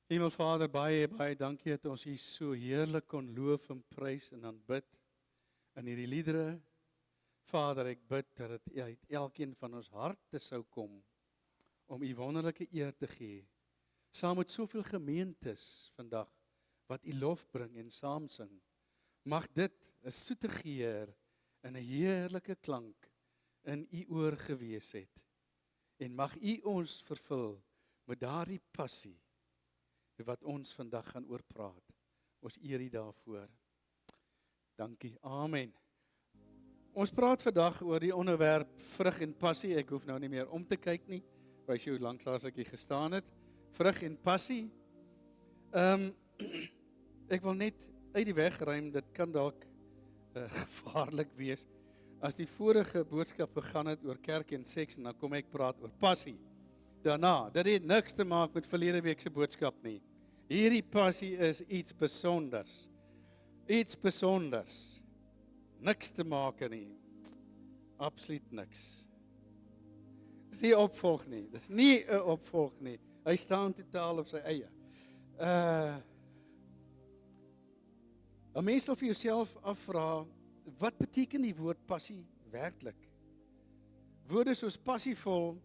Hemelvader, baie dankie dat ons hier so heerlik kon loof en prys en aanbid in hierdie liedere. Vader, ek bid dat dit uit elkeen van ons harte sou kom om U wonderlike eer te gee, saam met soveel gemeentes vandag wat U lof bring en saam sing. Mag dit 'n soete geur en 'n heerlike klank in U oor gewees het. En mag U ons vervul met daardie passie wat ons vandag gaan oor praat. Ons eer U daarvoor. Dankie. Amen. Ons praat vandag oor die onderwerp vrug en passie. Ek hoef nou nie meer om te kyk nie. Wys jy hoe lanklaas ek hier gestaan het. Vrug en passie. Ek wil net uit die weg ruim, dit kan dalk gevaarlik wees. As die vorige boodskap begin het oor kerk en seks, en dan kom ek praat oor passie. Daarna, dit het niks te maak met verlede week se boodskap nie. Hierdie passie is iets besonders. Iets besonders. Niks te maak nie. Absoluut niks. Dis nie opvolg nie. Dis nie 'n opvolg nie. Hy staan totaal op sy eie. 'n Mens sal vir jouself afvra, wat beteken die woord passie werklik? Woorde soos passievol,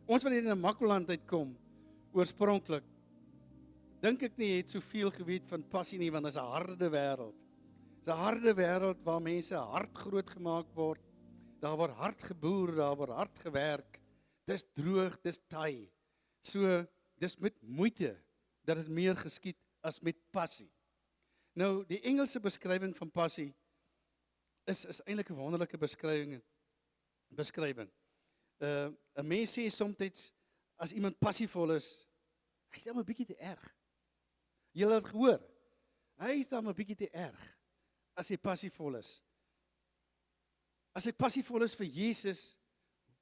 ons wat hier in 'n Makwaland uitkom, oorspronklik, dink ek nie het soveel geweet van passie nie, want dit is 'n harde wêreld. Dit is 'n harde wêreld waar mense hard groot gemaak word. Daar word hard geboer, daar word hard gewerk. Dis droog, dis taai. So, dis met moeite dat dit meer geskied as met passie. Nou, die Engelse beskrywing van passie is eintlik 'n wonderlike beskrywing. 'n Mens sê soms, as iemand passievol is, hy is dan 'n bietjie te erg. Julle het gehoor, hy is dan 'n bietjie te erg, as hy passievol is. As ek passievol is vir Jesus,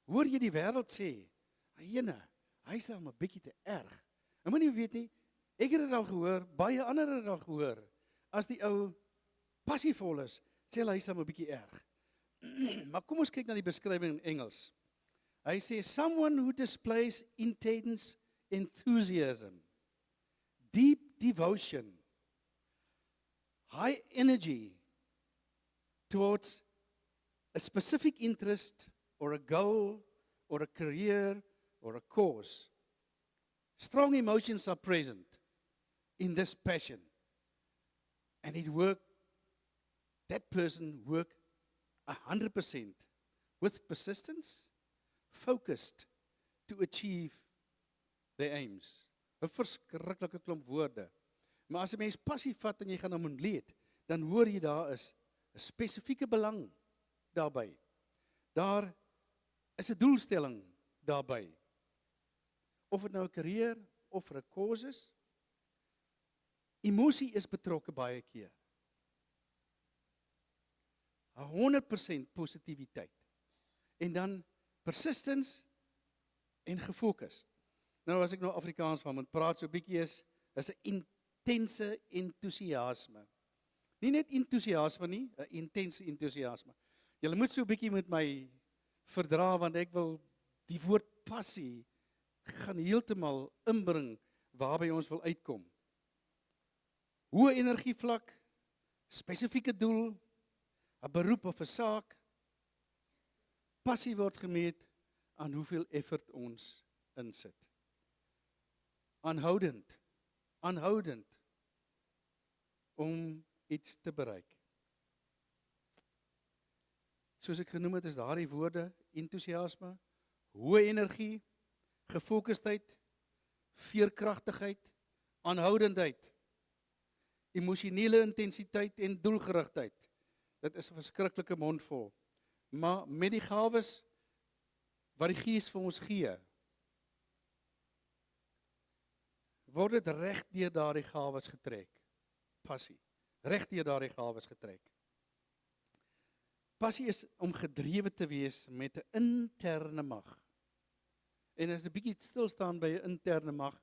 hoor jy die wêreld sê, hy is dan 'n bietjie te erg. En moenie weet nie, ek het dit al gehoor, baie ander het dit al gehoor, as die ou passievol is, sê hy is dan 'n bietjie erg. Maar kom ons kyk na die beskrywing in Engels. Hy sê, someone who displays intense enthusiasm, deep devotion, high energy towards a specific interest or a goal or a career or a cause. Strong emotions are present in this passion. And that person work 100% with persistence, focused to achieve their aims. 'n Verskriklike klomp woorde. Maar as 'n mens passie vat en jy gaan hom ontleed, dan hoor jy daar is 'n spesifieke belang daarbey. Daar is 'n doelstelling daarbey. Of dit nou 'n karier of 'n cause is. Emosie is betrokke baie keer. 100% positiwiteit. En dan persistence en gefokus. Nou as ek nou Afrikaans van moet praat so 'n bietjie is 'n intense entoesiasme. Nie net entoesiasme nie, 'n intense entoesiasme. Julle moet so 'n bietjie met my verdra, want ek wil die woord passie gaan heeltemal inbring waarby ons wil uitkom. Hoë energievlak, spesifieke doel, 'n beroep of 'n saak. Passie word gemeet aan hoeveel effort ons insit. Aanhoudend om iets te bereik. Soos ek genoem het, is daardie woorde entoesiasme, hoë energie, gefokusdheid, veerkragtigheid, aanhoudendheid, emosionele intensiteit en doelgerigtheid. Dit is 'n verskriklike mondvol. Maar met die gawes wat die Gees vir ons gee, word dit reg deur daardie gawes getrek. Passie. Reg deur daardie gawes getrek. Passie is om gedrewe te wees met 'n interne mag. En as 'n bietjie stil staan by 'n interne mag,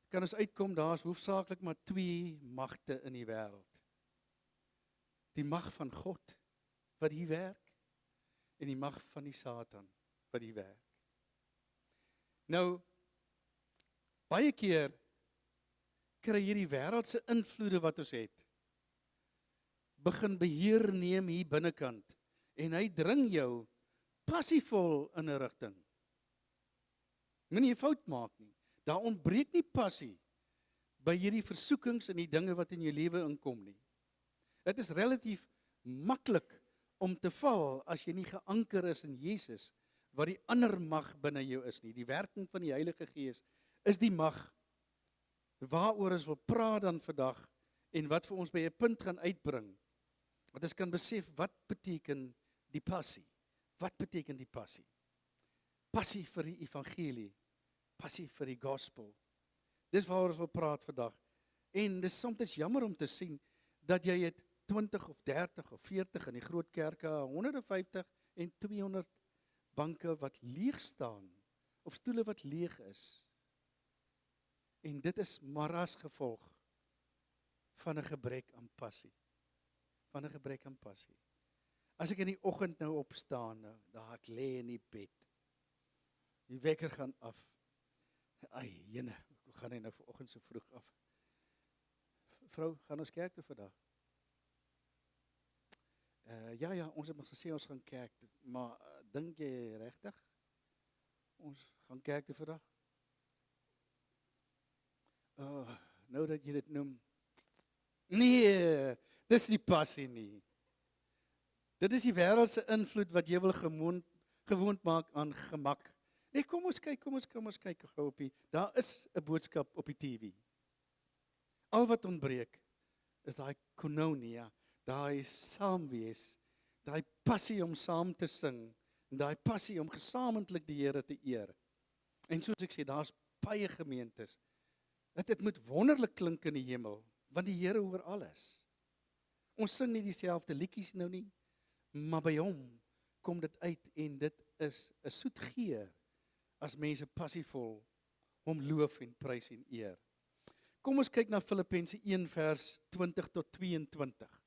kan ons uitkom, daar is hoofsaaklik maar 2 magte in die wêreld. Die mag van God, wat hier werk, en die mag van die Satan, wat hier werk. Nou, Baie keer kry hierdie wêreldse invloede wat ons het, begin beheer neem hier binnekant, en hy dring jou passievol in 'n rigting. Moenie 'n fout maak nie. Daar ontbreek nie passie by hierdie versoekings en die dinge wat in jou lewe inkom nie. Dit is relatief maklik om te val as jy nie geanker is in Jesus, wat die ander mag binne jou is nie. Die werking van die Heilige Gees is die mag waaroor ons wil praat dan vandag en wat vir ons by 'n punt gaan uitbring. Dat ons kan besef wat beteken die passie. Wat beteken die passie? Passie vir die evangelie. Passie vir die gospel. Dis waaroor ons wil praat vandag. En dis soms jammer om te sien dat jy het 20 of 30 of 40 in die groot kerke, 150 en 200 banke wat leeg staan, of stoele wat leeg is. En dit is maar as gevolg van 'n gebrek aan passie. Van 'n gebrek aan passie. As ek in die oggend nou opstaan, nou, daar ek lê in die bed. Die wekker gaan af. Ai, jene, hoe gaan hy nou vanoggend so vroeg af? Vrou, gaan ons kerk toe vandag? Ja, ons het mos gesê ons gaan kerk toe, maar dink jy regtig? Ons gaan kerk toe vandag? Nou dat jy dit noem. Nee, dis nie passie nie. Dit is die wêreldse invloed wat jy wil gewoond maak aan gemak. Nee, kom ons kyk gou op die. Daar is 'n boodskap op die TV. Al wat ontbreek is daai koinonia, daai saamwees, daai passie om saam te sing, en daai passie om gesamentlik die Here te eer. En soos ek sê, daar's baie gemeentes. Dit moet wonderlik klink in die hemel, want die Here hoor alles. Ons sing nie dieselfde liedjies nou nie, maar by hom kom dit uit en dit is 'n soet geur as mense passievol hom loof en prys en eer. Kom ons kyk na Filippense 1 vers 20 tot 22.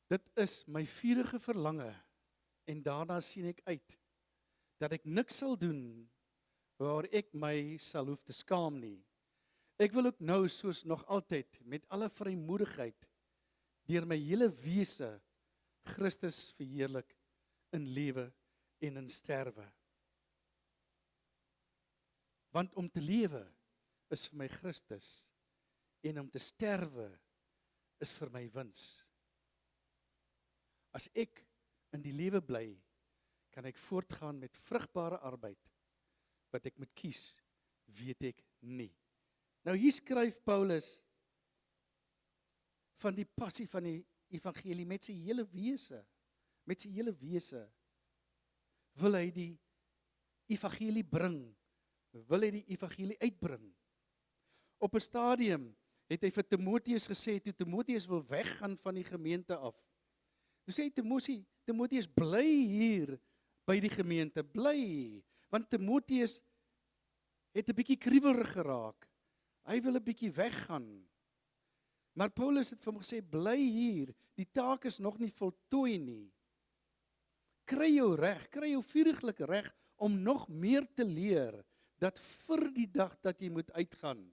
Dit is my vurige verlange en daarna sien ek uit dat ek niks sal doen waar ek my sal hoef te skaam nie. Ek wil ook nou soos nog altyd met alle vrymoedigheid deur my hele wese Christus verheerlik in lewe en in sterwe. Want om te lewe is vir my Christus en om te sterwe is vir my wins. As ek in die lewe bly, kan ek voortgaan met vrugbare arbeid. Wat ek moet kies, weet ek nie. Nou hier skryf Paulus van die passie van die evangelie met sy hele wese. Met sy hele wese wil hy die evangelie bring. Wil hy die evangelie uitbring. Op 'n stadium het hy vir Timoteus gesê, toe Timoteus wil weggaan van die gemeente af. Toe sê Timoteus, bly hier by die gemeente, bly. Want Timoteus het 'n bietjie kriewelrig geraak. Hy wil 'n bietjie weggaan. Maar Paulus het vir hom gesê, bly hier, die taak is nog nie voltooi nie. Kry jou reg, kry jou vuriglik reg om nog meer te leer, dat vir die dag dat jy moet uitgaan,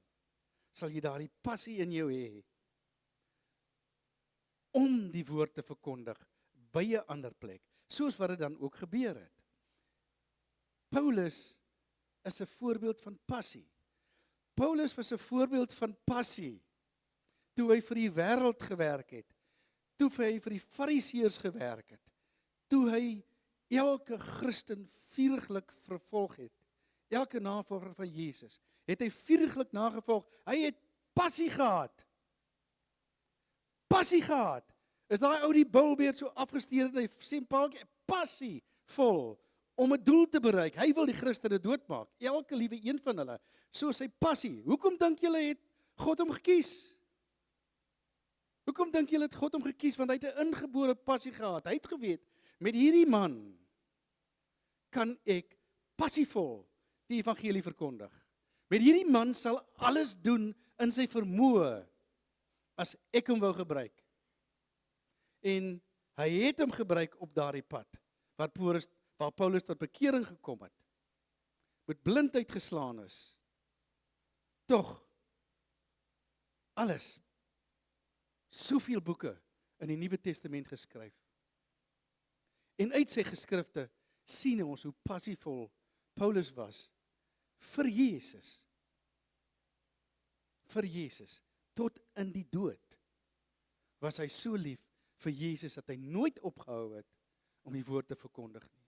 sal jy daardie passie in jou hê, om die woord te verkondig, by 'n ander plek, soos wat dit dan ook gebeur het. Paulus is 'n voorbeeld van passie. Paulus was 'n voorbeeld van passie, toe hy vir die wêreld gewerk het, toe hy vir die fariseërs gewerk het, toe hy elke Christen vuriglik vervolg het, elke navolger van Jesus, het hy vuriglik nagevolg, hy het passie gehad. Passie gehad. Is daai ou die bulbeerd so afgesteer en hy sê paadjie, passie vol, om 'n doel te bereik. Hy wil die Christene doodmaak, elke liewe een van hulle, so sy passie. Hoekom dink julle het God hom gekies? Hoekom dink julle het God hom gekies? Want hy het 'n ingebore passie gehad. Hy het geweet, met hierdie man kan ek passievol die evangelie verkondig. Met hierdie man sal alles doen in sy vermoë as ek hom wou gebruik. En hy het hom gebruik op daardie pad waar Paulus tot bekering gekom het. met blindheid geslaan is, tog alles, soveel boeke in die Nuwe Testament geskryf. En uit sy geskrifte sien ons hoe passievol Paulus was vir Jesus. Vir Jesus, tot in die dood, was hy so lief vir Jesus, dat hy nooit opgehou het om die woord te verkondig nie.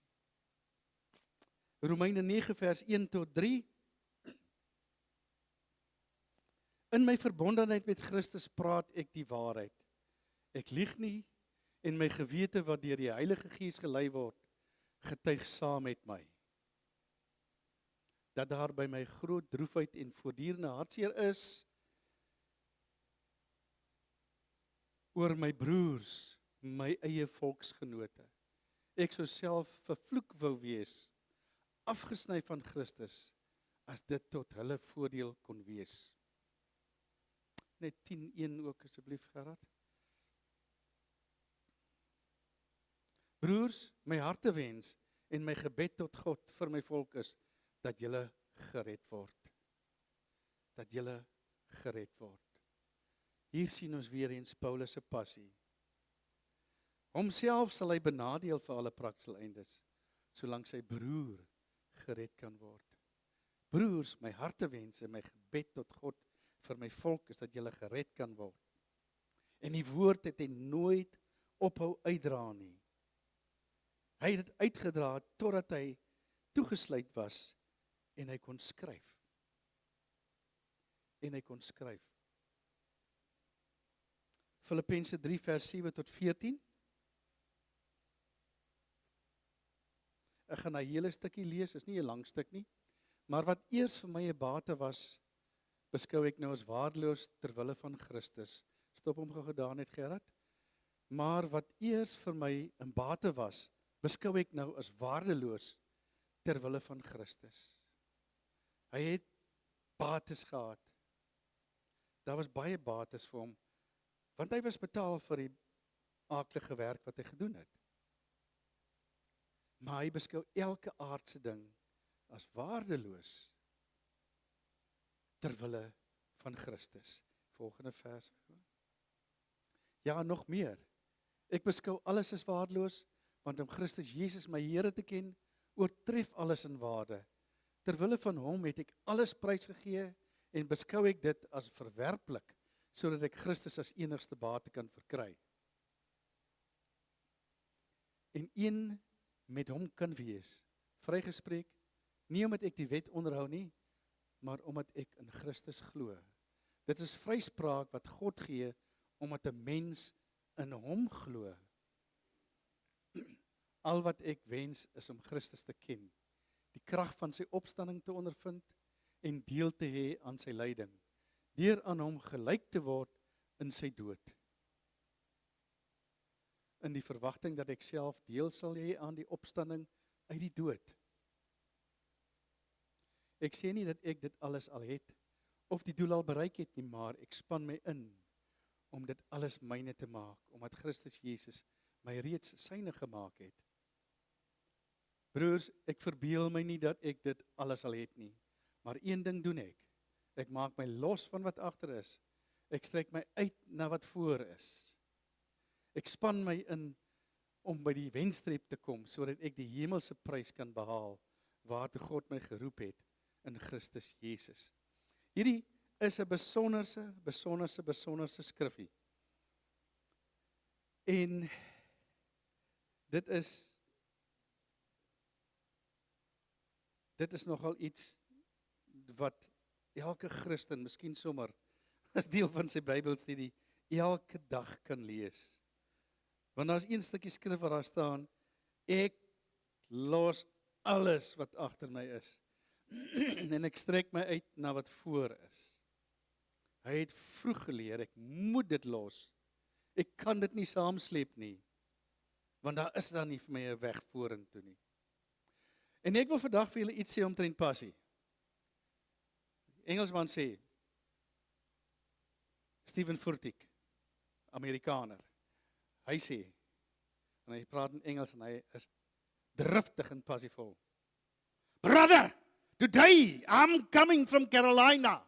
Romeine 9 vers 1 tot 3. In my verbondenheid met Christus praat ek die waarheid. Ek lieg nie, en my gewete wat deur die Heilige Gees gelei word, getuig saam met my. Dat daar by my groot droefheid en voortdurende hartseer is, oor my broers, my eie volksgenote. Ek sou self vervloek wou wees, afgesny van Christus, as dit tot hulle voordeel kon wees. Net 10:1 ook asseblief, Gerard. Broers, my hartewens en my gebed tot God vir my volk is, dat julle gered word. Dat julle gered word. Hier sien ons weer eens Paulus se passie. Homself sal hy benadeel vir alle prakseleindes, solank sy broer gered kan word. Broers, my hartewens en my gebed tot God vir my volk is dat julle gered kan word. En die woord het hy nooit ophou uitdra nie. Hy het dit uitgedra totdat hy toegesluit was en hy kon skryf. En hy kon skryf. Filippense 3 vers 7 tot 14. Ek gaan 'n hele stukkie lees, is nie 'n lang stuk nie. Maar wat eers vir my 'n bate was, beskou ek nou as waardeloos ter wille van Christus. Stop hom gou daar net, Gerard. Maar wat eers vir my 'n bate was, beskou ek nou as waardeloos ter wille van Christus. Hy het bates gehad. Daar was baie bates vir hom, want hy was betaal vir die aaklige werk wat hy gedoen het. Maar hy beskou elke aardse ding as waardeloos ter wille van Christus. Volgende vers. Ja, nog meer. Ek beskou alles as waardeloos, want om Christus Jesus my Here te ken, oortref alles in waarde. Ter wille van hom het ek alles prysgegee en beskou ek dit as verwerplik, sodat ek Christus as enigste bate kan verkry. En een met hom kan wees, vrygespreek, nie omdat ek die wet onderhou nie, maar omdat ek in Christus glo. Dit is vryspraak wat God gee, omdat 'n mens in hom glo. Al wat ek wens is om Christus te ken, die krag van sy opstanding te ondervind en deel te hê aan sy lyding, deur aan hom gelyk te word in sy dood. In die verwagting dat ek self deel sal hê aan die opstanding uit die dood. Ek sê nie dat ek dit alles al het, of die doel al bereik het nie, maar ek span my in, om dit alles myne te maak, omdat Christus Jesus my reeds syne gemaak het. Broers, ek verbeel my nie dat ek dit alles al het nie, maar een ding doen ek. Ek maak my los van wat agter is. Ek strek my uit na wat voor is. Ek span my in om by die wenstreep te kom, sodat ek die hemelse prys kan behaal, waartoe God my geroep het in Christus Jesus. Hierdie is 'n besonderse skrifgie. En dit is nogal iets wat elke Christen, miskien sommer as deel van sy Bybelstudie, elke dag kan lees. Want daar is een stukkie skrif waar daar staan, ek los alles wat agter my is, en ek strek my uit na wat voor is. Hy het vroeg geleer, ek moet dit los. Ek kan dit nie saamsleep nie, want daar is dan nie vir my 'n weg vorentoe nie. En ek wil vandag vir julle iets sê omtrent passie. Engelsman sê, Stephen Furtick, Amerikaner, hy sê, en hy praat in Engels en hy is driftig en passievol. Brother, Today, I'm coming from Carolina,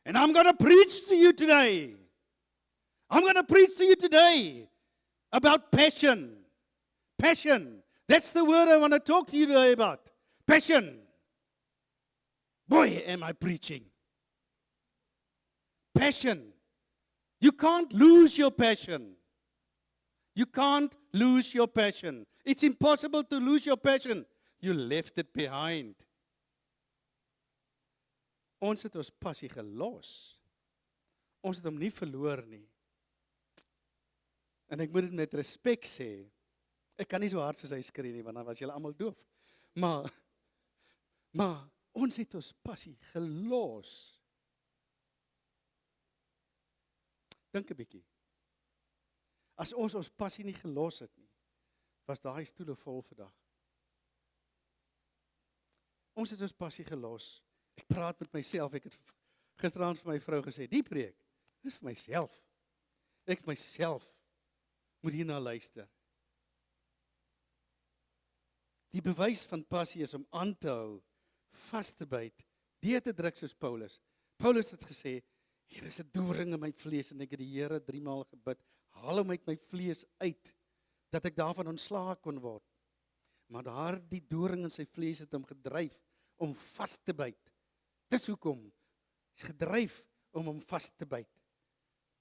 and I'm going to preach to you today. I'm going to preach to you today about passion. Passion. That's the word I want to talk to you today about. Passion. Boy, am I preaching. Passion. You can't lose your passion. You can't lose your passion. It's impossible to lose your passion. You left it behind. Ons het ons passie gelos. Ons het hom nie verloor nie. En ek moet dit met respek sê. Ek kan nie so hard soos hy skree nie, want dan was julle almal doof. Maar ons het ons passie gelos. Dink 'n bietjie. As ons passie nie gelos het nie, was daai stoele vol vandag. Ons het ons passie gelos. Ek praat met myself, ek het gisteraand vir my vrou gesê, die preek, dis vir myself. Ek myself moet hierna luister. Die bewys van passie is om aan te hou, vas te byt, deur te druk soos Paulus. Paulus het gesê, hier is 'n doring in my vlees en ek het die Here 3 maal gebid, haal hom uit my vlees uit, dat ek daarvan ontslae kon word. Maar daardie doring in sy vlees het hom gedryf om vas te byt. Dis hoekom, is gedryf om hom vas te byt.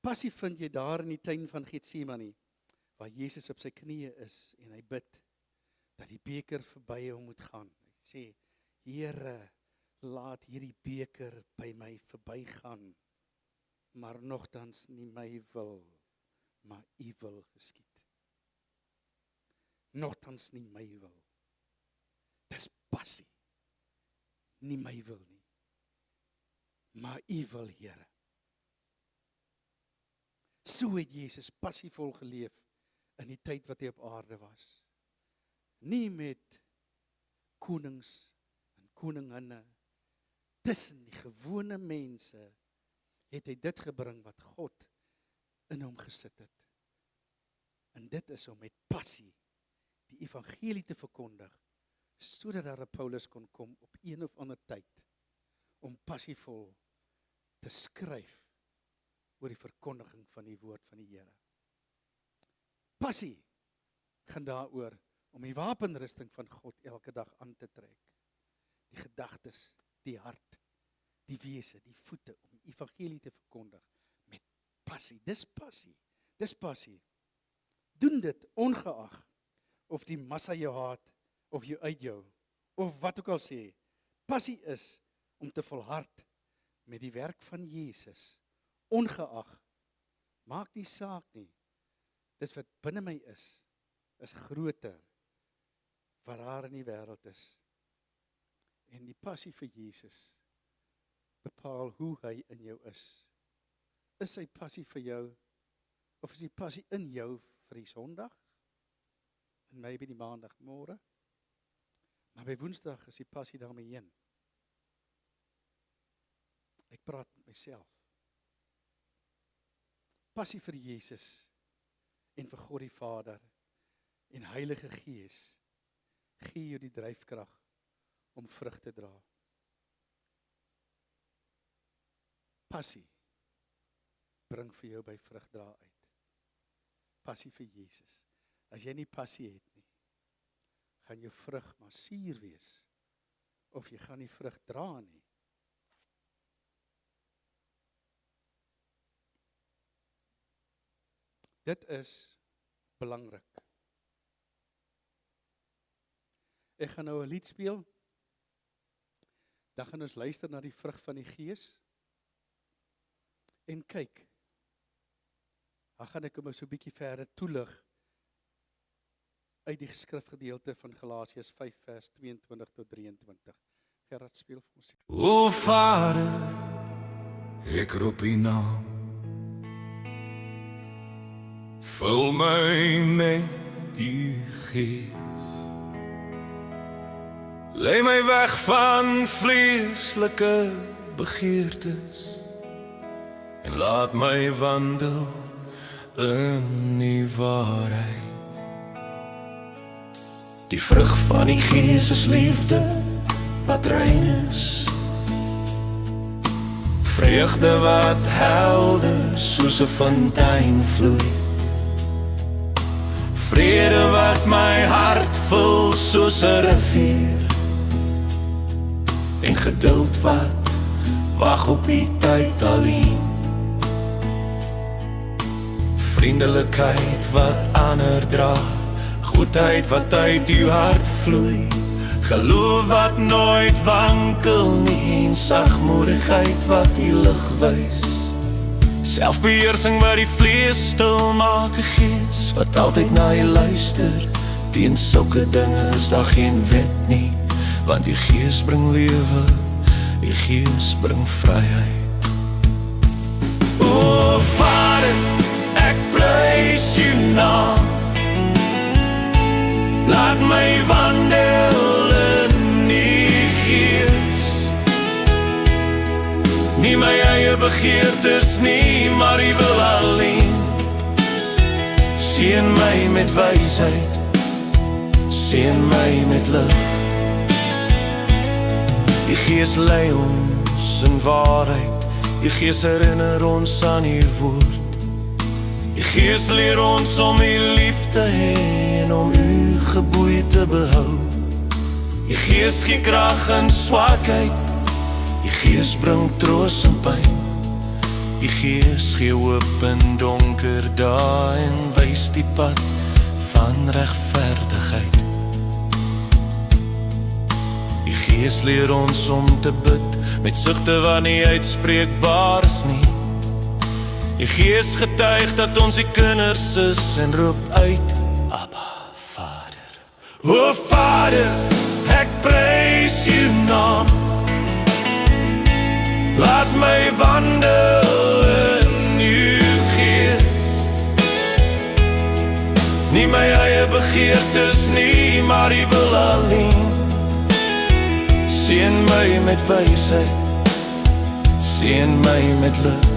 Passie vind jy daar in die tuin van Getsemane, waar Jesus op sy knieë is en hy bid, dat die beker verby hom moet gaan. Hy sê, Here, laat hierdie beker by my verbygaan, maar nogtans nie my wil, maar u wil geskied. Nogtans nie my wil. Dis passie. Nie my wil nie, maar u wil, Here. So het Jesus passievol geleef in die tyd wat hy op aarde was. Nie met konings en koninginne, tussen die gewone mense het hy dit gebring wat God in hom gesit het. En dit is om met passie die evangelie te verkondig, sodat daar 'n Paulus kon kom op een of ander tyd, om passievol te skryf oor die verkondiging van die woord van die Here. Passie gaan daaroor om die wapenrusting van God elke dag aan te trek. Die gedagtes, die hart, die wese, die voete, om die evangelie te verkondig met passie. Dis passie. Dis passie. Doen dit ongeag of die massa jou haat, of jou uit jou, of wat ook al sê. Passie is om te volhard met die werk van Jesus, ongeag, maak nie saak nie. Dis wat binne my is groter, wat daar in die wêreld is. En die passie vir Jesus bepaal hoe hy in jou is. Is sy passie vir jou, of is die passie in jou vir die Sondag? En maybe die Maandag môre? Maar by Woensdag is die passie daarmee heen. Ek praat met myself. Passie vir Jesus en vir God die Vader en Heilige Gees gee jou die dryfkrag om vrug te dra. Passie bring vir jou by vrugdra uit. Passie vir Jesus. As jy nie passie het nie, gaan jou vrug maar suur wees, of jy gaan nie vrug dra nie. Dit is belangrik. Ek gaan nou 'n lied speel, dan gaan ons luister na die vrug van die Gees, en kyk, dan gaan ek hom so 'n bietjie verder toelig, uit die skrifgedeelte van Galasiërs 5 vers 22 tot 23. Gerard, speel vir ons. O Vader, ek roep U naam. Vul my met U Gees. Lei my weg van vleeslike begeertes en laat my wandel in die waarheid. Die vrug van die Gees is liefde wat rein is Vreugde wat helder soos 'n fontein vloei. Vrede wat my hart vul soos 'n rivier. En geduld wat wag op die tyd alleen. Vriendelikheid wat ander dra, goedheid wat uit uw hart vloei. Geloof wat nooit wankel nie, en sagmoedigheid wat die lig wys. Selfbeheersing wat die vlees stil maak, 'n gees wat altyd na jy luister. Teen sulke dinge is daar geen wet nie, want die gees bring lewe, die gees bring vryheid. O Vader, ek prys u naam. Laat my wandel in u gees. Nie my eie begeertes nie, maar u wil alleen. Seën my met wysheid, seën my met lig. U Gees lei ons in waarheid, u Gees herinner ons aan u woord. U Gees leer ons om u lief te hê en om u geboei te behou. U Gees gee krag in swakheid, u Gees bring troos in pyn. U Gees gee hoop in donker dae en wys die pad van regverdigheid. U Gees leer ons om te bid met sugte wat nie uitspreekbaar is nie. U Gees getuig dat ons die kinders is en roep uit, Abba, Vader. O Vader, ek prys u naam. Laat my wandel in u Gees. Nie my eie begeertes nie, maar u wil alleen. Seën my met wysheid, seën my met lig.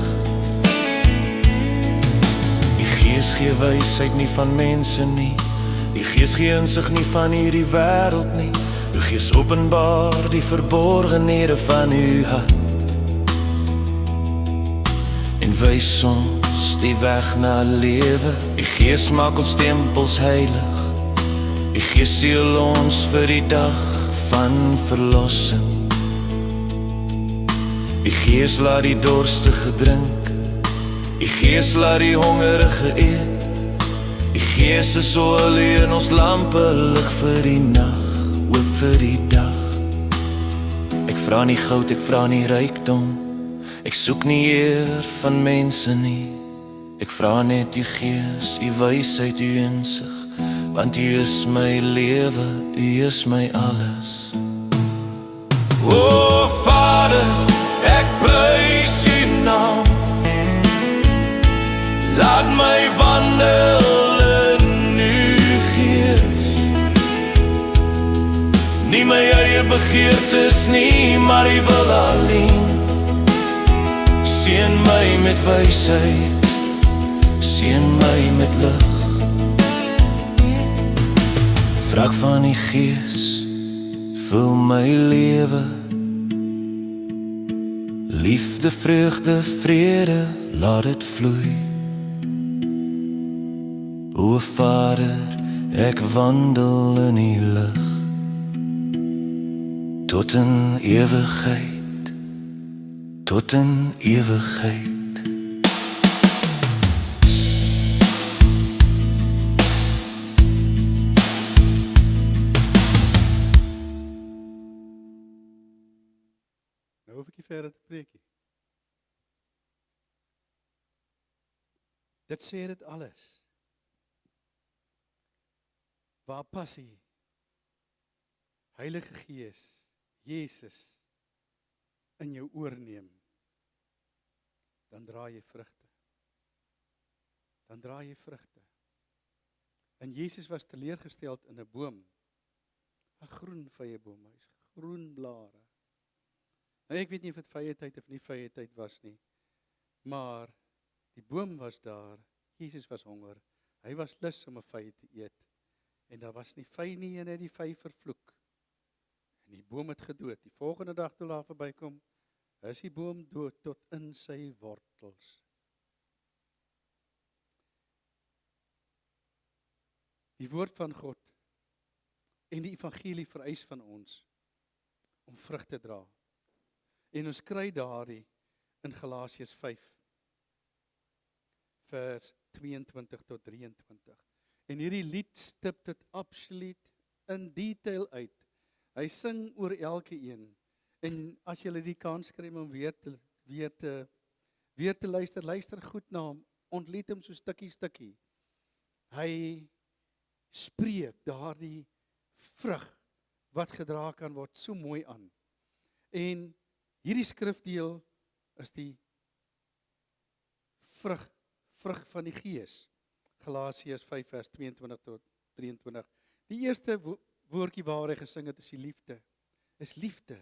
Die Gees gee wysheid nie van mense nie, die Gees gee insig nie van hierdie wêreld nie. Die Gees openbaar die verborgenhede van u hart en wys ons die weg na lewe. Die Gees maak ons tempels heilig, die Gees seël ons vir die dag van verlossing. Die Gees laat die dorstige drink, die Gees laat die hongerige eet. Die Gees is olie in ons lampe, lig vir die nag, oop vir die dag. Ek vra nie goud, ek vra nie rykdom, ek soek nie eer van mense nie. Ek vra net u Gees, u wysheid, u insig, want u is my lewe, u is my alles. O Vader, ek prys u naam. Laat my wandel in u Gees. Nie my eie begeertes nie, maar u wil alleen. Seën my met wysheid, seën my met lig. Vrag van die Gees, vul my lewe. Liefde, vreugde, vrede, laat dit vloei. O Vader, ek wandel in die lig. Tot in ewigheid, tot in ewigheid. Nou hoef ek nie verder te preek nie. Dit sê dit alles. Waar passie, Heilige Gees, Jesus in jou oorneem, dan dra jy vrugte. Dan dra jy vrugte. En Jesus was teleurgesteld in 'n boom, 'n groen vyeboom, hy's groen blare. Nou ek weet nie of dit vye tyd of nie vye tyd was nie, maar die boom was daar, Jesus was honger, hy was lus om 'n vy te eet, en daar was nie vy nie en hy het die vy vervloek. En die boom het gedood. Die volgende dag toe daar verbykom, is die boom dood tot in sy wortels. Die woord van God en die evangelie vereis van ons om vrug te dra. En ons kry daardie in Galasiërs 5 vers 22 tot 23. En hierdie lied stip dit absoluut in detail uit. Hy sing oor elke een. En as jy die kans kry om weer te luister goed na hom, ontleed hom so stukkie. Hy spreek daardie vrug wat gedra kan word so mooi aan. En hierdie skrifdeel is die vrug van die Gees. Galasiërs 5 vers 22 tot 23. Die eerste woordjie waar hy gesing het is die liefde. Is liefde.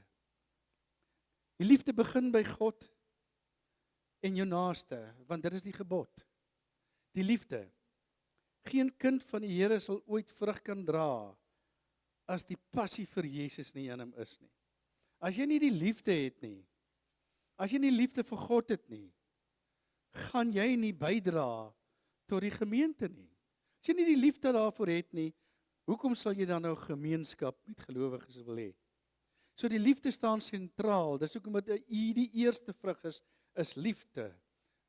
Die liefde begin by God en jou naaste, want dit is die gebod. Die liefde. Geen kind van die Here sal ooit vrug kan dra as die passie vir Jesus nie in hom is nie. As jy nie die liefde het nie, as jy nie liefde vir God het nie, gaan jy nie bydra tot die gemeente nie. As jy nie die liefde daarvoor het nie, hoekom sal jy dan nou gemeenskap met gelowiges wil hê? So die liefde staan sentraal. Dis hoekom dit die eerste vrug is liefde.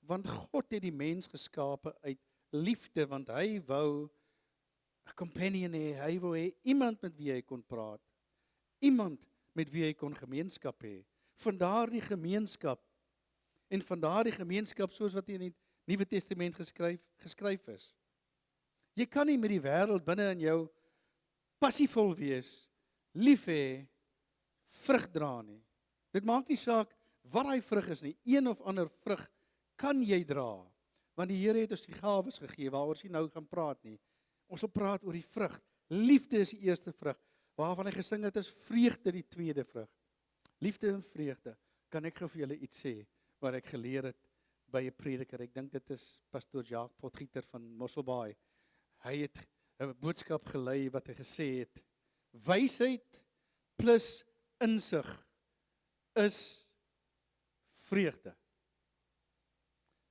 Want God het die mens geskape uit liefde, want hy wou 'n companion hê, hy wou hê iemand met wie hy kon praat. Iemand met wie hy kon gemeenskap hê. Vandaar die gemeenskap. En vandaar die gemeenskap soos wat in die Nuwe Testament geskryf is. Jy kan nie met die wêreld binne in jou passievol wees, lief hê, vrug dra nie. Dit maak nie saak wat hy vrug is nie. Een of ander vrug kan jy dra. Want die Here het ons die gawes gegee waaroor ons nie nou gaan praat nie. Ons wil praat oor die vrug. Liefde is die eerste vrug. Waarvan hy gesing het is vreugde die tweede vrug. Liefde en vreugde. Kan ek gou vir julle iets sê wat ek geleer het by 'n prediker. Ek dink dit is pastoor Jacques Potgieter van Mosselbaai. Hy het 'n boodskap gelei wat hy gesê het: wysheid plus insig is vreugde.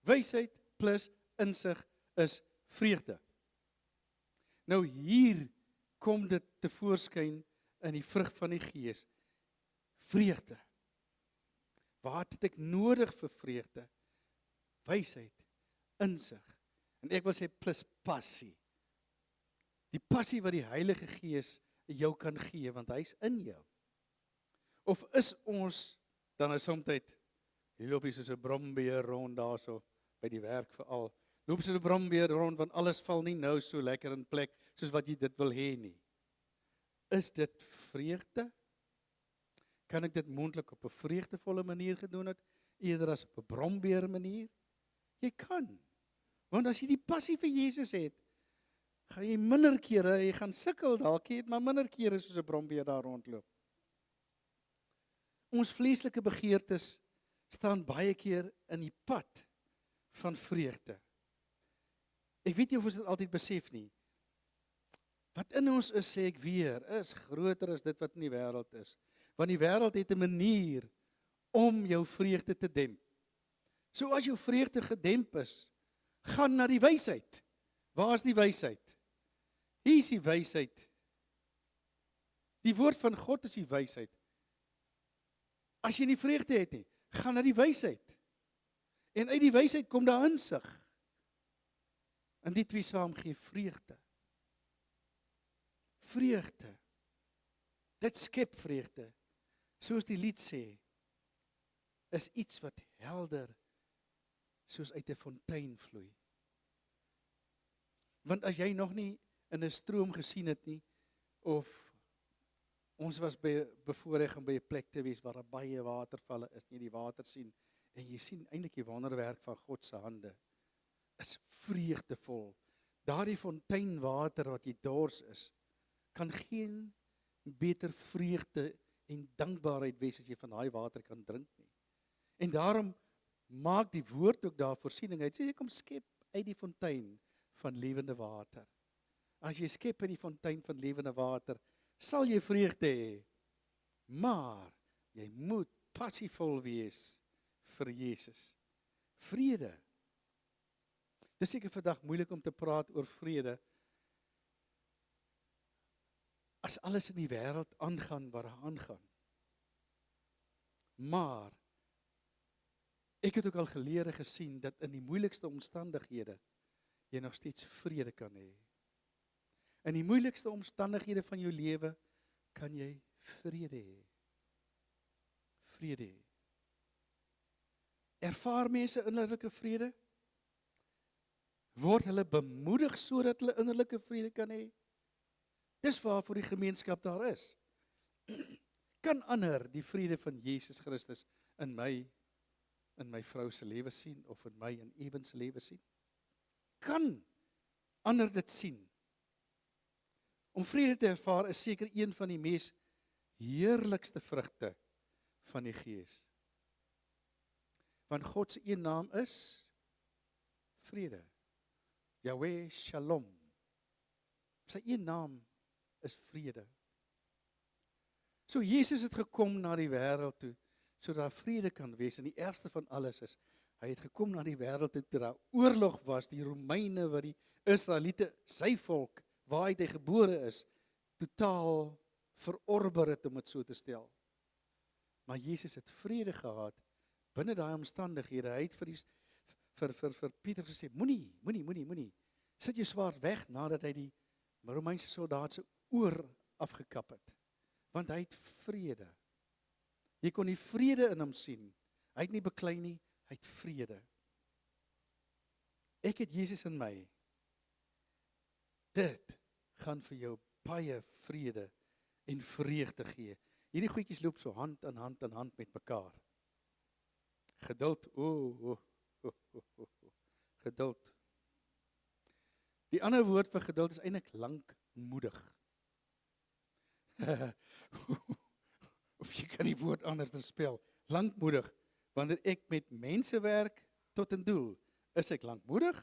Wysheid plus insig is vreugde. Nou hier kom dit tevoorskyn in die vrug van die Gees. Vreugde. Wat het ek nodig vir vreugde? Wysheid, insig. En ek wil sê plus passie. Die passie wat die Heilige Gees jou kan gee, want hy's in jou. Of is ons dan soms jy loop hier soos 'n brombeer rond daarso by die werk veral. Loop soos 'n brombeer rond want alles val nie nou so lekker in plek soos wat jy dit wil hê nie. Is dit vreugde? Kan ek dit moontlik op 'n vreugdevolle manier gedoen het eerder as op 'n brombeer manier? Jy kan. Want as jy die passie vir Jesus het, gaan jy minder kere, jy gaan sukkel dalk, jy het maar minder kere soos 'n brombeer daar rondloop. Ons vleeslike begeertes staan baie keer in die pad van vreugde. Ek weet nie of ons dit altyd besef nie. Wat in ons is, sê ek weer, is groter as dit wat in die wêreld is. Want die wêreld het 'n manier om jou vreugde te demp. So as jou vreugde gedemp is, gaan na die wysheid. Waar is die wysheid? Hier is die wysheid. Die woord van God is die wysheid. As jy nie vreugde het nie, gaan na die wysheid. En uit die wysheid kom daar insig. En die twee saam gee vreugde. Vreugde. Dit skep vreugde. Soos die lied sê, is iets wat helder soos uit 'n fontein vloei. Want as jy nog nie in 'n stroom gesien het nie, of ons was bevoorreg om by 'n plek te wees waar daar baie watervalle is, jy die water sien, en jy sien eintlik die wonderwerk van God se hande, is vreugdevol. Daardie fonteinwater wat jy dors is, kan geen beter vreugde en dankbaarheid wees as jy van daai water kan drink nie. En daarom maak die woord ook daar voorsiening. Hy sê jy kom skep uit die fontein van lewende water. As jy skep uit die fontein van lewende water, sal jy vreugde hê. Maar jy moet passievol wees vir Jesus. Vrede. Dis seker vandag moeilik om te praat oor vrede, as alles in die wêreld aangaan wat daar aangaan. Maar, ek het ook al geleer en gesien, dat in die moeilikste omstandighede, jy nog steeds vrede kan hê. In die moeilikste omstandighede van jou lewe, kan jy vrede hê. Vrede hê. Ervaar mense innerlike vrede? Word hulle bemoedig sodat hulle innerlike vrede kan hê? Dis waarvoor die gemeenskap daar is. Kan ander die vrede van Jesus Christus in my vrou se lewe sien, of in my en Eben se lewe sien? Kan ander dit sien? Om vrede te ervaar is seker een van die mees heerlikste vrugte van die Gees. Want God se een naam is vrede. Yahweh Shalom. Sy een naam is vrede. So Jesus het gekom na die wêreld toe, sodat daar vrede kan wees. En die ergste van alles is, hy het gekom na die wêreld toe, toe daar oorlog was, die Romeine wat die Israeliete, sy volk, waar hy gebore is, totaal verorber het, om het so te stel. Maar Jesus het vrede gehad, binne daai omstandighede. Hy het vir Pieter gesê, moenie, sit jou swaard weg, nadat hy die Romeinse soldaat se oor afgekap het. Want hy het vrede. Jy kon die vrede in hom sien. Hy het nie beklei nie, hy het vrede. Ek het Jesus in my. Dit gaan vir jou baie vrede en vreugde gee. Hierdie goedjies loop so hand aan hand met mekaar. Geduld, geduld. Die ander woord vir geduld is eintlik lankmoedig. Of jy kan die woord anders spel. Lankmoedig. Wanneer ek met mense werk tot 'n doel, is ek lankmoedig.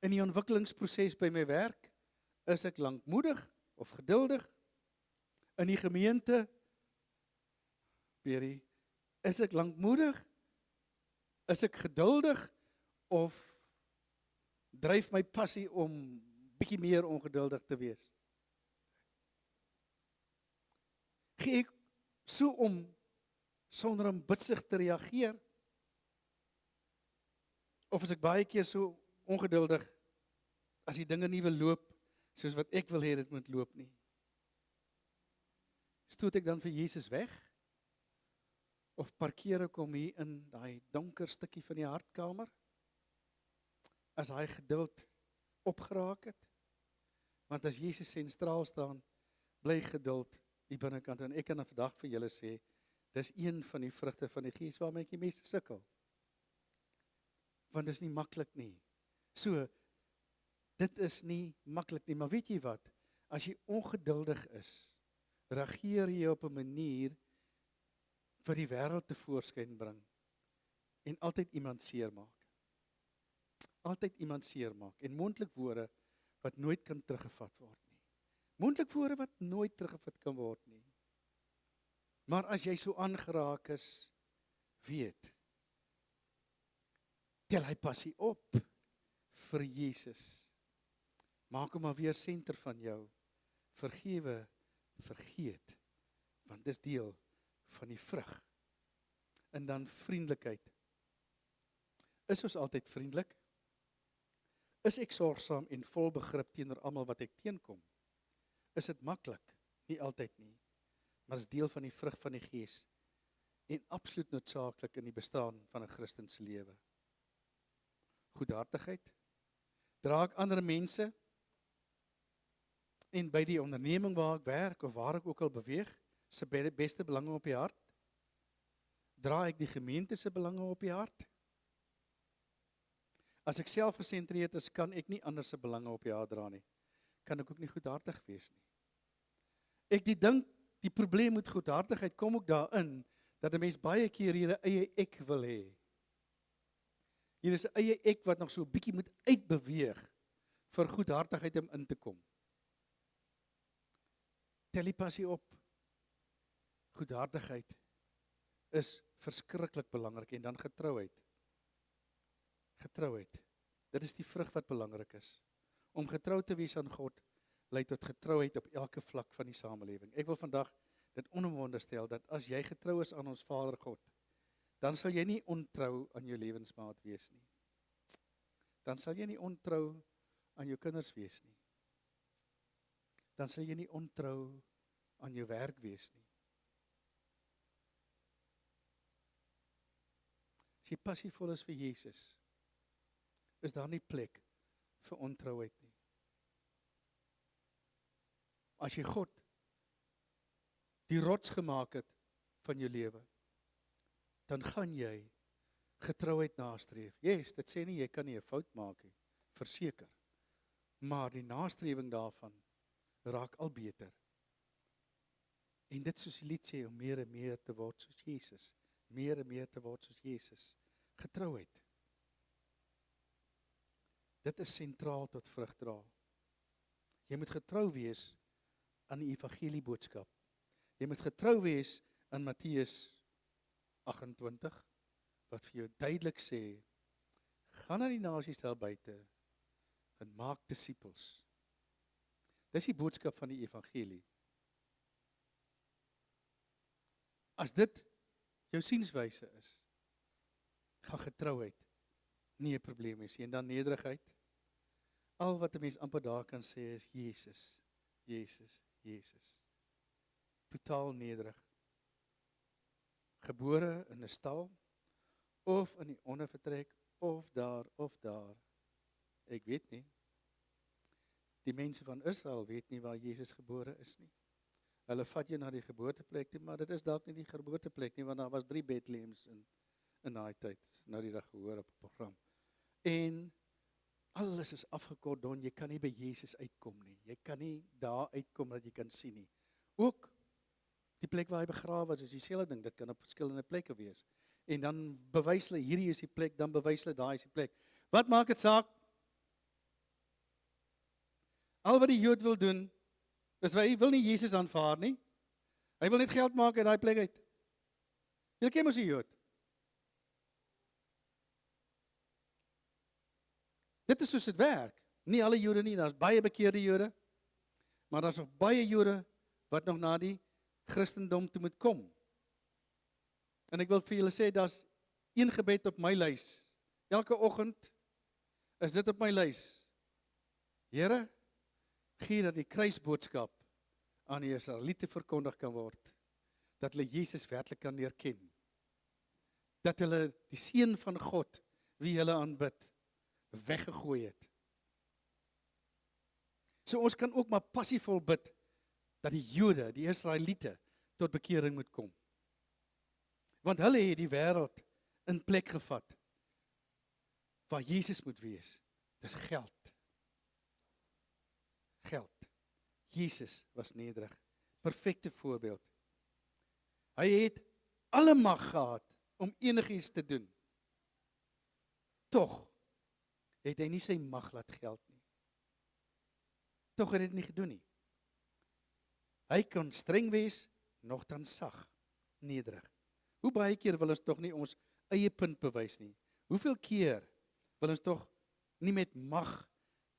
In die ontwikkelingsproses by my werk, is ek lankmoedig of geduldig. In die gemeente, is ek lankmoedig? Is ek geduldig? Of dryf my passie om bietjie meer ongeduldig te wees? Gee ek so om sonder om bitsig te reageer? Of is ek baie keer so ongeduldig as die dinge nie wil loop soos wat ek wil hê dit moet loop nie? Stoot ek dan vir Jesus weg? Of parkeer ek hom hier in daai donker stukkie van die hartkamer? As hy geduld opgeraak het? Want as Jesus sentraal staan, bly geduld die binnekant. En ek kan dan vandag vir julle sê, dis een van die vrugte van die Gees waarmee ek die meeste sukkel. Want dis nie maklik nie. So, dit is nie maklik nie, maar weet jy wat? As jy ongeduldig is, reageer jy op 'n manier wat die wêreld tevoorskyn bring en altyd iemand seermaak. Altyd iemand seermaak en moontlik woorde wat nooit kan teruggevat word nie. Moontlik woorde wat nooit teruggevat kan word nie. Maar as jy so aangeraak is, weet, tel hy passie op vir Jesus. Maak hom maar weer senter van jou. Vergewe, vergeet, want dis deel van die vrug. En dan vriendelikheid. Is ons altyd vriendelik? Is ek sorgsaam en vol begrip teenoor almal wat ek teenkom? Is dit maklik? Nie altyd nie. Maar is deel van die vrug van die Gees en absoluut noodsaaklik in die bestaan van 'n Christen se lewe. Goedhartigheid. Dra ek ander mense en by die onderneming waar ek werk of waar ek ook al beweeg, se beste belange op die hart? Dra ek die gemeente se belange op die hart? As ek selfgesentreerd is, kan ek nie ander se belange op die hart dra nie. Kan ek ook nie goedhartig wees nie. Ek dink die probleem met goedhartigheid kom ook daarin, dat 'n mens baie keer hier 'n eie ek wil hê. Hier is 'n eie ek wat nog so 'n bietjie moet uitbeweeg vir goedhartigheid om in te kom. Tel die passie op. Goedhartigheid is verskriklik belangrik en dan getrouheid. Getrouheid. Dit is die vrug wat belangrik is. Om getrou te wees aan God lei tot getrouheid op elke vlak van die samelewing. Ek wil vandag dit onomwonde stel dat as jy getrou is aan ons Vader God, dan sal jy nie ontrou aan jou lewensmaat wees nie. Dan sal jy nie ontrou aan jou kinders wees nie. Dan sal jy nie ontrou aan jou werk wees nie. As jy passievol is vir Jesus, is daar nie plek vir ontrouheid nie. As jy God die rots gemaak het van jou lewe, dan gaan jy getrouheid nastreef. Yes, dit sê nie jy kan nie 'n fout maak nie, verseker. Maar die nastrewing daarvan raak al beter. En dit soos die lied sê, om meer en meer te word soos Jesus. Meer en meer te word soos Jesus. Getrouheid. Dit is sentraal tot vrug dra. Jy moet getrou wees aan die evangelie boodskap. Jy moet getrou wees aan Matteus 28, wat vir jou duidelik sê, gaan na die nasies daar buite en maak disippels. Dis die boodskap van die evangelie. As dit jou sienswyse is, gaan getrouheid nie 'n probleem is nie. En dan nederigheid. Al wat 'n mens amper daar kan sê is Jesus, Jesus, Jesus. Totaal nederig. Gebore in 'n stal, of in die ondervertrek, of daar. Ek weet nie. Die mense van Israel weet nie waar Jesus gebore is nie. Hulle vat jou na die geboorteplek toe, maar dit is dalk nie die geboorteplek nie, want daar was 3 Bethlehems in daai tyd, nou die dag gehoor op 'n program. En alles is afgekordon, jy kan nie by Jesus uitkom nie. Jy kan nie daar uitkom dat jy kan sien nie. Ook die plek waar hy begrawe is dieselfde ding, dit kan op verskillende plekke wees. En dan bewys hulle, hierdie is die plek, dan bewys hulle, daai is die plek. Wat maak dit saak? Al wat die Jood wil doen, is hy wil nie Jesus aanvaar nie. Hy wil net geld maak uit daai plek uit. Jy ken mos die Jood. Dit is soos dit werk. Nie alle Jode nie, daar's baie bekeerde Jode, maar daar's nog baie Jode wat nog na die Christendom toe moet kom. En ek wil vir julle sê, daar's een gebed op my lys. Elke oggend is dit op my lys. Here, gee dat die kruisboodskap aan die Israeliete verkondig kan word, dat hulle Jesus werklik kan leer ken, dat hulle die seun van God, wie hulle aanbid, weggegooi het. So ons kan ook maar passievol bid, dat die Jode, die Israeliete, tot bekering moet kom. Want hulle het die wêreld in plek gevat, waar Jesus moet wees. Dis geld. Geld. Jesus was nederig. Perfekte voorbeeld. Hy het alle mag gehad om enigiets te doen. Tog het hy nie sy mag laat geld nie. Tog het hy dit nie gedoen nie. Hy kon streng wees, nogtans sag, nederig. Hoe baie keer wil ons tog nie ons eie punt bewys nie? Hoeveel keer wil ons tog nie met mag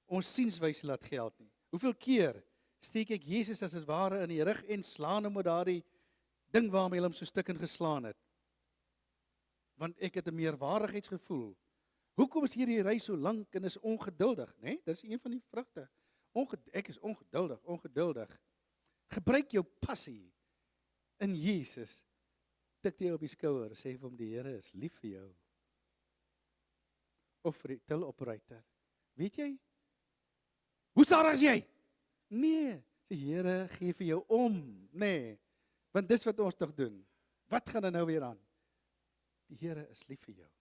ons sienswyse laat geld nie? Hoeveel keer steek ek Jesus as het ware in die rug en slaan hom met daardie ding waarmee hy hom so stuk in geslaan het? Want ek het 'n meerwaardigheidsgevoel. Hoekom is hierdie ry so lank en is ongeduldig, né? Dis een van die vrugte. Ek is ongeduldig. Gebruik jou passie in Jesus. Tik jy op die skouer, sê vir hom, die Here is lief vir jou. Of vir die till operator. Weet jy? Hoe staar as jy? Nee, die Here gee vir jou om. Nee, want dis wat ons tog doen. Wat gaan nou weer aan? Die Here is lief vir jou.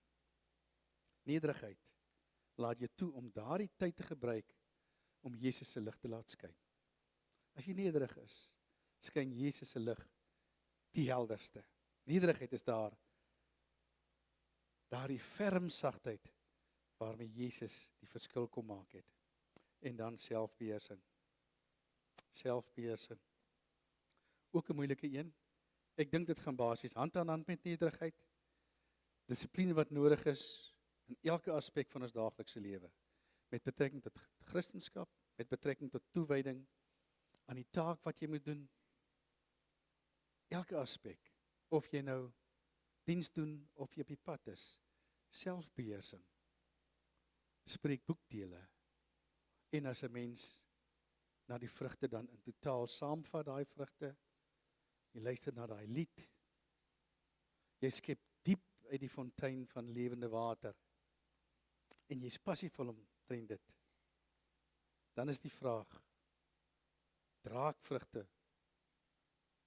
Nederigheid laat jou toe om daardie tyd te gebruik om Jesus se lig te laat skyn. As jy nederig is, skyn Jesus se lig die helderste. Nederigheid is daardie ferm sagtheid waarmee Jesus die verskil kom maak het. En dan selfbeheersing. Selfbeheersing. Ook 'n moeilike een. Ek dink dit gaan basies hand aan hand met nederigheid. Dissipline wat nodig is in elke aspek van ons daaglikse lewe. Met betrekking tot Christendom, met betrekking tot toewyding aan die taak wat jy moet doen. Elke aspek, of jy nou diens doen of jy op die pad is, selfbeheersing, spreek boekdele. En as 'n mens na die vrugte dan in totaal saamvat, daai vrugte, jy luister na daai lied, jy skep diep uit die fontein van lewende water, en jy's passievol omtrent dit, dan is die vraag, dra ek vrugte,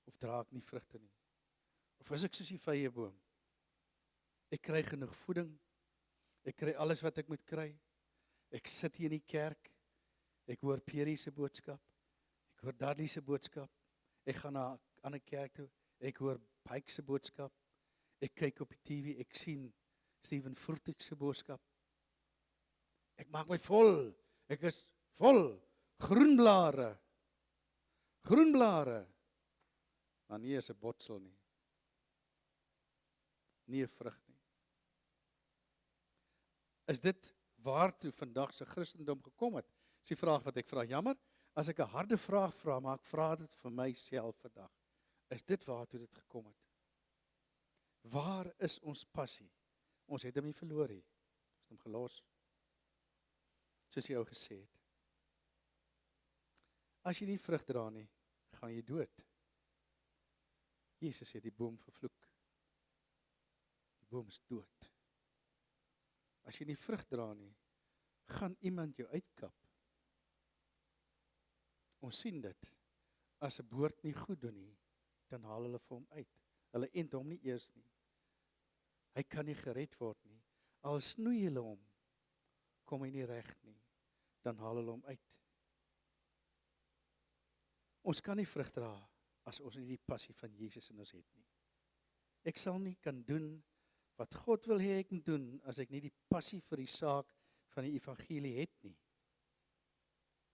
of dra ek nie vrugte nie? Of is ek soos die vrye boom? Ek kry genoeg voeding, ek kry alles wat ek moet kry, ek sit hier in die kerk, ek hoor Pierie se boodskap, ek hoor Dudley se boodskap, ek gaan na 'n ander kerk toe, ek hoor Pike se boodskap, ek kyk op die TV, ek sien Steven Furtick se boodskap, ek maak my vol, ek is vol, groenblare, maar nie is 'n botsel nie, nie 'n vrug nie. Is dit waartoe vandag se Christendom gekom het? Dis die vraag wat ek vra. Jammer, as ek 'n harde vraag vra, maar ek vra dit vir myself vandag. Is dit waartoe dit gekom het? Waar is ons passie? Ons het hom nie verloor nie. Ons het hom gelos. Soos jy ou gesê het. As jy nie vrug dra nie, gaan jy dood. Jesus het die boom vervloek. Die boom is dood. As jy nie vrug dra nie, gaan iemand jou uitkap. Ons sien dit. As 'n boord nie goed doen nie, dan haal hulle vir hom uit. Hulle ent hom nie eers nie. Hy kan nie gered word nie. Al snoei hulle hom, kom hy nie reg nie. Dan haal hulle hom uit. Ons kan nie vrug dra as ons nie die passie van Jesus in ons het nie. Ek sal nie kan doen wat God wil hê ek moet doen as ek nie die passie vir die saak van die evangelie het nie.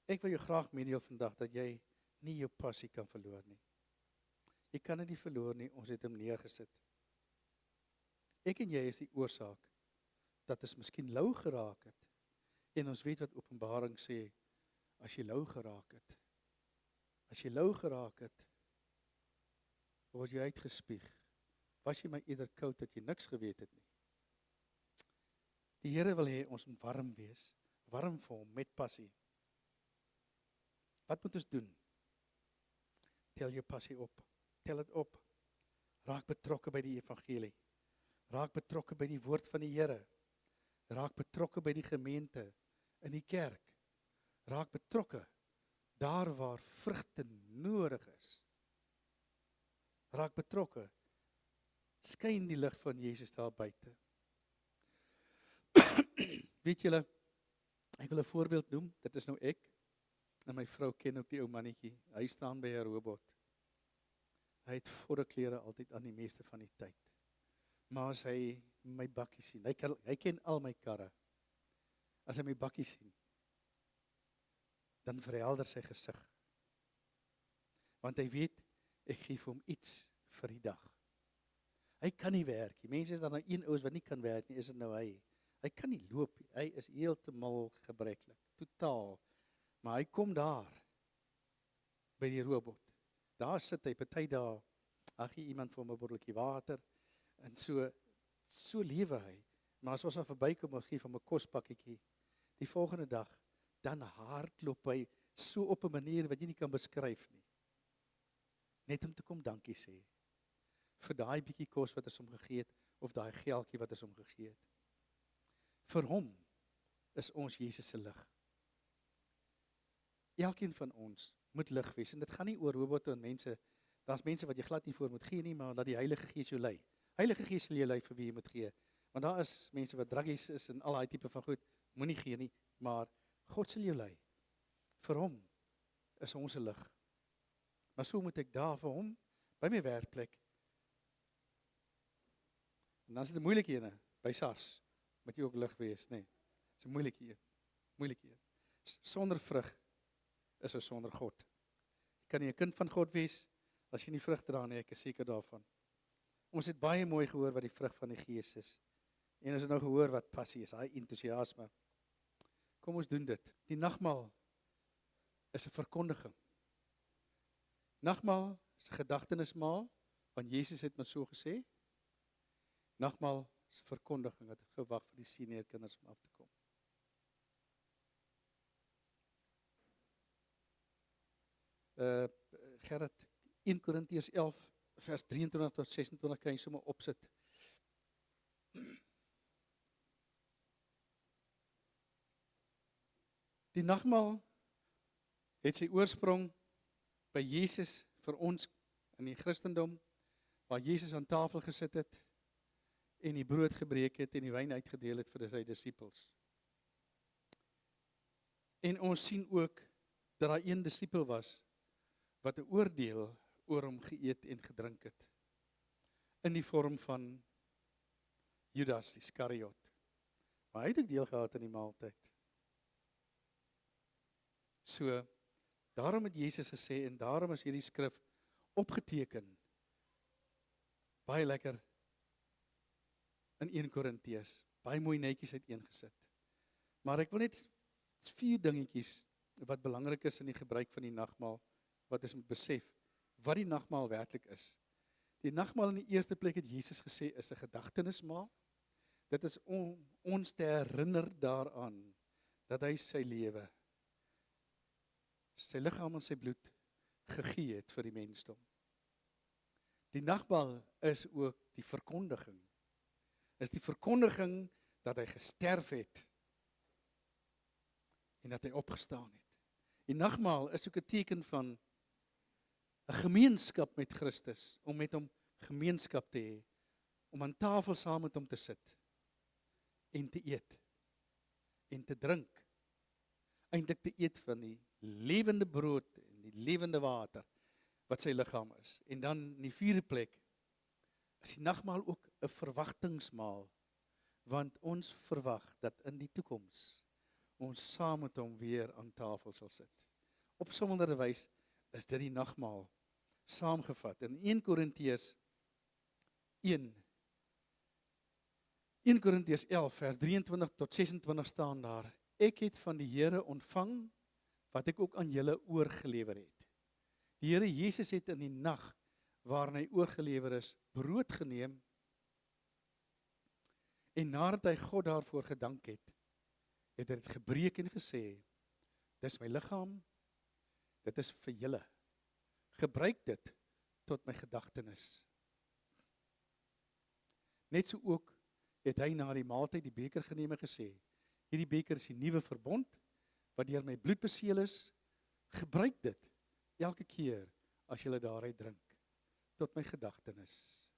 Ek wil jou graag meedeel vandag dat jy nie jou passie kan verloor nie. Jy kan dit nie verloor nie, ons het hom neergesit. Ek en jy is die oorsaak dat ons miskien lou geraak het. En ons weet wat Openbaring sê, as jy lou geraak het. As jy lou geraak het, word jy uitgespieg. Was jy maar eerder koud dat jy niks geweet het nie. Die Here wil hê ons moet warm wees, warm vir hom met passie. Wat moet ons doen? Tel jou passie op, tel dit op. Raak betrokke by die evangelie. Raak betrokke by die woord van die Here. Raak betrokke by die gemeente, in die kerk. Raak betrokke daar waar vrugte nodig is. Raak betrokke. Skyn die lig van Jesus daar buite. Weet julle, ek wil 'n voorbeeld noem, dit is nou ek, en my vrou ken ook die ou mannetjie, hy staan by 'n robot. Hy het vorre klere altyd aan die meeste van die tyd. Maar as hy my bakkie sien, hy ken al my karre, as hy my bakkie sien, dan verhelder sy gesig. Want hy weet, ek gee vir hom iets vir die dag. Hy kan nie werk nie. Mense is daar nou een ou wat nie kan werk nie, is dit nou hy. Hy kan nie loop nie. Hy is heeltemal gebreklik, totaal. Maar hy kom daar, by die robot. Daar sit hy, party daar, ag gee iemand vir hom 'n botteltjie water, en so lewe hy. Maar as ons daar verbykom, ons gee vir hom 'n kospakketjie, die volgende dag, dan hardloop hy so op 'n manier wat jy nie kan beskryf nie. Net om te kom dankie sê, vir daai bietjie kos wat ons hom gegee het, of daai geldjie wat ons hom gegee het. Vir hom is ons Jesus se lig. Elkeen van ons moet lig wees, en dit gaan nie oor robotte en mense, daar's mense wat jy glad nie voor moet gee nie, maar dat die Heilige Gees jou lei. Heilige Gees sal jou lei vir wie jy moet gee, want daar is mense wat druggies is en al daai tipe van goed, moenie gee nie, maar God sal jou lei. Vir hom is ons 'n lig. Maar so moet ek daar vir hom, by my werkplek, en dan is dit 'n moeilike ene, by SARS, moet jy ook lig wees, nee, dis 'n moeilike een. Sonder vrug is ons sonder God. Jy kan nie 'n kind van God wees, As jy nie vrug dra nie, ek is seker daarvan. Ons het baie mooi gehoor wat die vrug van die Gees is. En ons het nou gehoor wat passie is, daai entoesiasme. Kom ons doen dit. Die nagmaal is 'n verkondiging. Nagmaal is 'n gedagtenismaal, want Jesus het maar so gesê. Nagmaal is 'n verkondiging wat gewag vir die senior kinders om af te kom. Gerrit, 1 Korintiërs 11 vers 23 tot 26 kan jy sommer opsit. Die nagmaal het sy oorsprong by Jesus vir ons in die Christendom, waar Jesus aan tafel gesit het en die brood gebreek het en die wyn uitgedeel het vir sy disippels. En ons sien ook dat daar een disipel was wat 'n oordeel oor hom geëet en gedrink het, in die vorm van Judas Iskariot. Maar hy het ook deel gehad aan die maaltyd. So, daarom het Jesus gesê, en daarom is hierdie skrif opgeteken, baie lekker in 1 Korintiërs, baie mooi netjies uiteengesit. Maar ek wil net 4 dingetjies wat belangrik is in die gebruik van die nagmaal, wat ons moet besef, wat die nagmaal werklik is. Die nagmaal in die eerste plek het Jesus gesê, is 'n gedagtenismaal. Dit is om ons te herinner daaraan, dat hy sy lewe, sy liggaam en sy bloed gegee het vir die mensdom. Die nagmaal is ook die verkondiging. Is die verkondiging dat hy gesterf het en dat hy opgestaan het. Die nagmaal is ook 'n teken van 'n gemeenskap met Christus, om met hom gemeenskap te hê, om aan tafel saam met hom te sit en te eet en te drink. Eintlik te eet van die lewende brood en die lewende water wat sy liggaam is. En dan in die 4de plek is die nagmaal ook 'n verwagtingsmaal, want ons verwag dat in die toekoms ons saam met hom weer aan tafel sal sit. Op 'n besondere wyse is dit die nagmaal saamgevat. In 1 Korintiërs 11 vers 23 tot 26 staan daar: Ek het van die Here ontvang wat ek ook aan julle oorgelewer het. Die Here Jesus het in die nag waarin hy oorgelewer is, brood geneem, en nadat hy God daarvoor gedank het, het hy dit gebreek en gesê: Dis my liggaam, dit is vir julle. Gebruik dit tot my gedagtenis. Net so ook het hy na die maaltyd die beker geneem en gesê: Hierdie beker is die nuwe verbond, wat deur my bloed beseël is. Gebruik dit elke keer as julle daaruit drink, tot my gedagtenis.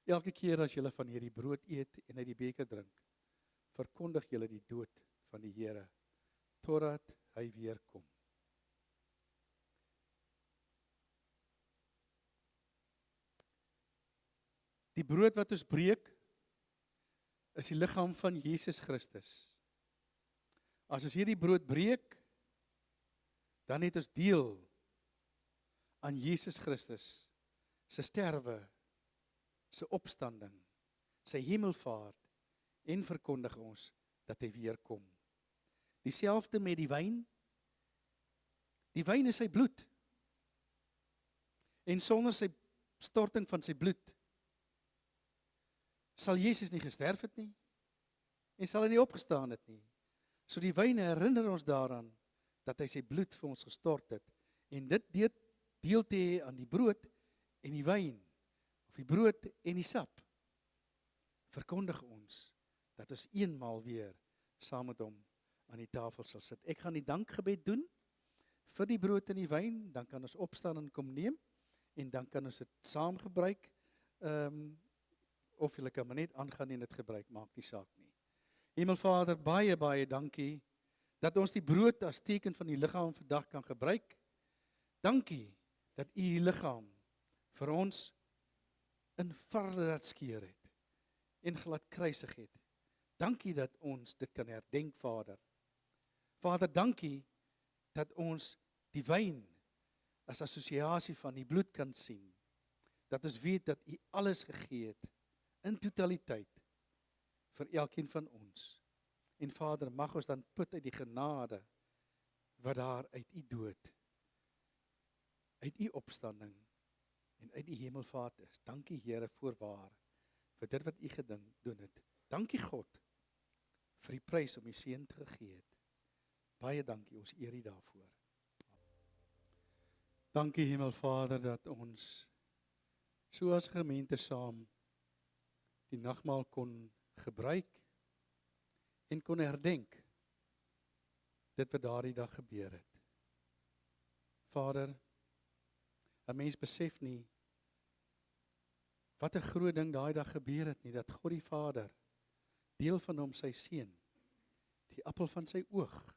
Elke keer as julle van hierdie brood eet en uit die beker drink, verkondig julle die dood van die Here, totdat hy weer kom. Die brood wat ons breek, is die liggaam van Jesus Christus. As ons hierdie brood breek, dan het ons deel aan Jesus Christus, sy sterwe, sy opstanding, sy hemelvaart, en verkondig ons dat hy weer kom. Dieselfde met die wyn. Die wyn is sy bloed. En sonder sy storting van sy bloed, sal Jesus nie gesterf het nie, en sal hy nie opgestaan het nie. So die wyn herinner ons daaraan, dat hy sy bloed vir ons gestort het, en dit deel te hê aan die brood en die wyn, of die brood en die sap, verkondig ons, dat ons eenmaal weer saam met hom aan die tafel sal sit. Ek gaan die dankgebed doen vir die brood en die wyn, dan kan ons opstaan en kom neem, en dan kan ons dit saam gebruik, of julle kan maar net aangaan en dit gebruik, maak nie saak nie. Hemelvader, baie, baie dankie, dat ons die brood as teken van die liggaam vandag kan gebruik. Dankie, dat u die liggaam vir ons in varde laat skeur het, en glad kruisig het. Dankie dat ons dit kan herdenk, Vader. Vader, dankie dat ons die wyn as assosiasie van die bloed kan sien, dat ons weet dat U alles gegee het, in totaliteit, vir elkeen van ons. En Vader, mag ons dan put uit die genade, wat daar uit U dood, uit U opstanding, en uit die hemelvaart is. Dankie Here voorwaar, vir dit wat U doen het. Dankie God, vir die prys om U seun te gegee het. Baie dankie, ons eer U daarvoor. Dankie Hemelvader, dat ons, so as gemeente saam, die nagmaal kon gebruik, en kon herdenk, dit wat daardie dag gebeur het. Vader, 'n mens besef nie, wat 'n groot ding daai dag gebeur het nie, dat God die Vader, deel van hom sy seun, die appel van sy oog,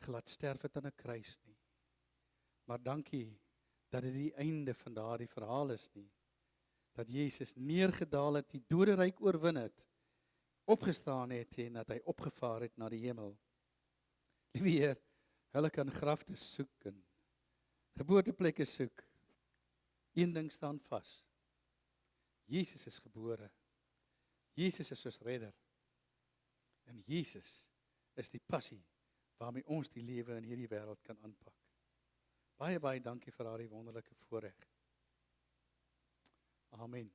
gelaat sterf het aan 'n kruis nie. Maar dankie, dat dit die einde van daardie verhaal is nie, dat Jesus neergedaal het, die doderyk oorwin het, opgestaan het en dat hy opgevaar het na die hemel. Liewe Heer, hulle kan grafte soek en geboorteplekke soek. Een ding staan vas. Jesus is gebore. Jesus is ons redder. En Jesus is die passie waarmee ons die lewe in hierdie wêreld kan aanpak. Baie, baie dankie vir daardie wonderlike voorreg. Amen.